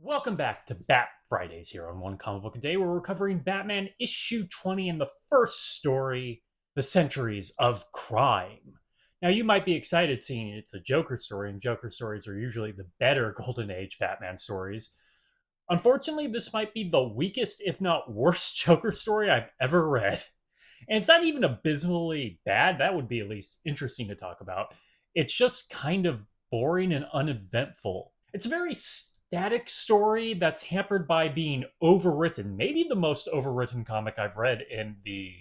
Welcome back to Bat Fridays here on One Comic Book a Day, where we're covering Batman issue 20 and the first story, The Centuries of Crime. Now, you might be excited seeing it's a Joker story, and Joker stories are usually the better Golden Age Batman stories. Unfortunately, this might be the weakest, if not worst, Joker story I've ever read. And it's not even abysmally bad. That would be at least interesting to talk about. It's just kind of boring and uneventful. It's a very static story that's hampered by being overwritten. Maybe the most overwritten comic I've read in the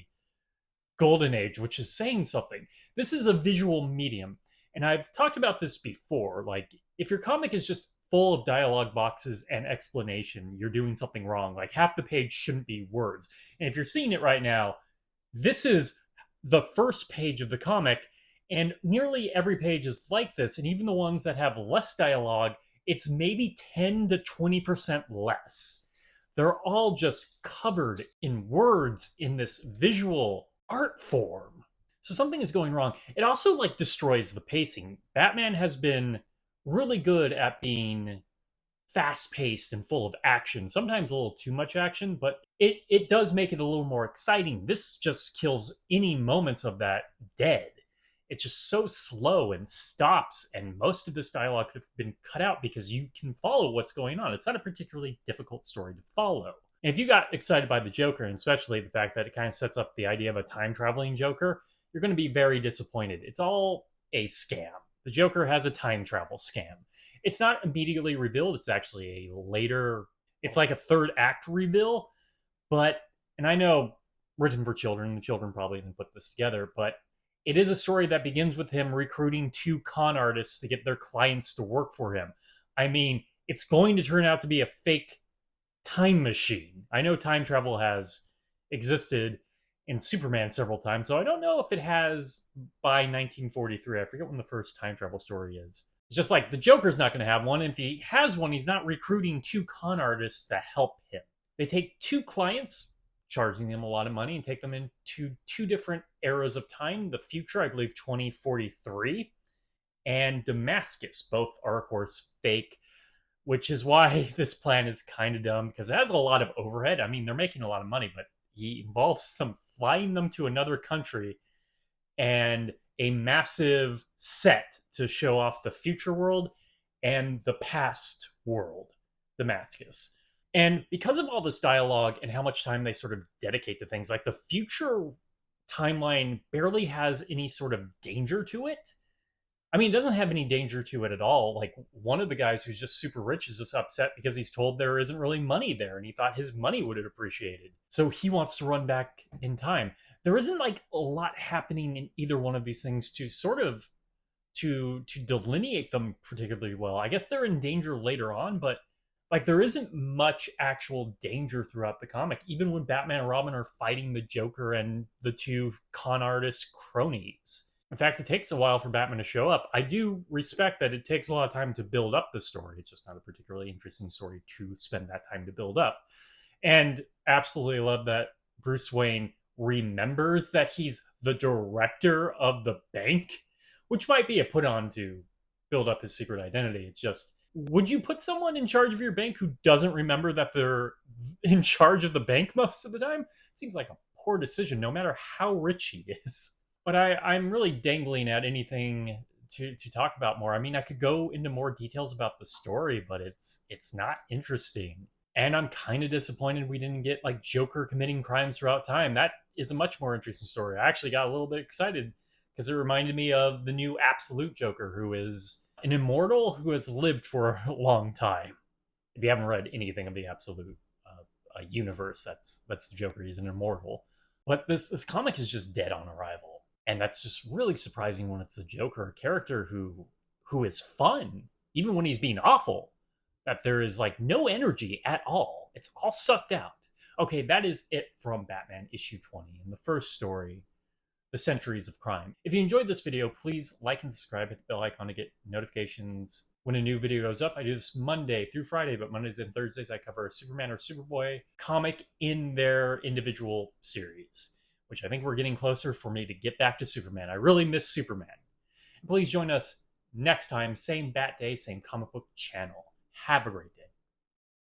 Golden Age, which is saying something. This is a visual medium. And I've talked about this before. Like, if your comic is just full of dialogue boxes and explanation, you're doing something wrong. Like, half the page shouldn't be words. And if you're seeing it right now, this is the first page of the comic, and nearly every page is like this. And even the ones that have less dialogue, it's maybe 10 to 20% less. They're all just covered in words in this visual art form. So something is going wrong. It also destroys the pacing. Batman has been really good at being fast-paced and full of action, sometimes a little too much action, but it does make it a little more exciting. This just kills any moments of that dead. It's just so slow and stops, and most of this dialogue could have been cut out because you can follow what's going on. It's not a particularly difficult story to follow. And if you got excited by the Joker, and especially the fact that it kind of sets up the idea of a time-traveling Joker, you're going to be very disappointed. It's all a scam. The Joker has a time travel scam. It's not immediately revealed. It's actually a later, it's like a third act reveal. But, and I know, written for children, the children probably didn't put this together, but it is a story that begins with him recruiting two con artists to get their clients to work for him. I mean, it's going to turn out to be a fake time machine. I know time travel has existed in Superman several times, so I don't know if it has by 1943. I forget when the first time travel story is. It's just like the Joker's not going to have one. And if he has one, he's not recruiting two con artists to help him. They take two clients, charging them a lot of money, and take them into two different eras of time. The future, I believe 2043, and Damascus. Both are, of course, fake, which is why this plan is kind of dumb, because it has a lot of overhead. I mean, they're making a lot of money, but he involves them flying them to another country and a massive set to show off the future world and the past world, Damascus. And because of all this dialogue and how much time they sort of dedicate to things, like the future timeline barely has any sort of danger to it. I mean, it doesn't have any danger to it at all. Like, one of the guys who's just super rich is just upset because he's told there isn't really money there, and he thought his money would have appreciated. So he wants to run back in time. There isn't a lot happening in either one of these things to sort of to delineate them particularly well. I guess they're in danger later on, but there isn't much actual danger throughout the comic, even when Batman and Robin are fighting the Joker and the two con artist cronies. In fact, it takes a while for Batman to show up. I do respect that it takes a lot of time to build up the story. It's just not a particularly interesting story to spend that time to build up. And absolutely love that Bruce Wayne remembers that he's the director of the bank, which might be a put on to build up his secret identity. It's just, would you put someone in charge of your bank who doesn't remember that they're in charge of the bank most of the time? Seems like a poor decision, no matter how rich he is. But I'm really dangling at anything to talk about more. I mean, I could go into more details about the story, but it's not interesting. And I'm kind of disappointed we didn't get Joker committing crimes throughout time. That is a much more interesting story. I actually got a little bit excited because it reminded me of the new Absolute Joker, who is an immortal who has lived for a long time. If you haven't read anything of the Absolute universe, that's the Joker. He's an immortal. But this comic is just dead on arrival. And that's just really surprising when it's the Joker, a character who is fun, even when he's being awful, that there is no energy at all. It's all sucked out. Okay, that is it from Batman issue 20 and the first story, The Centuries of Crime. If you enjoyed this video, please like and subscribe, hit the bell icon to get notifications when a new video goes up. I do this Monday through Friday, but Mondays and Thursdays I cover a Superman or Superboy comic in their individual series, which I think we're getting closer for me to get back to Superman. I really miss Superman. Please join us next time, same Bat Day, same comic book channel. Have a great day.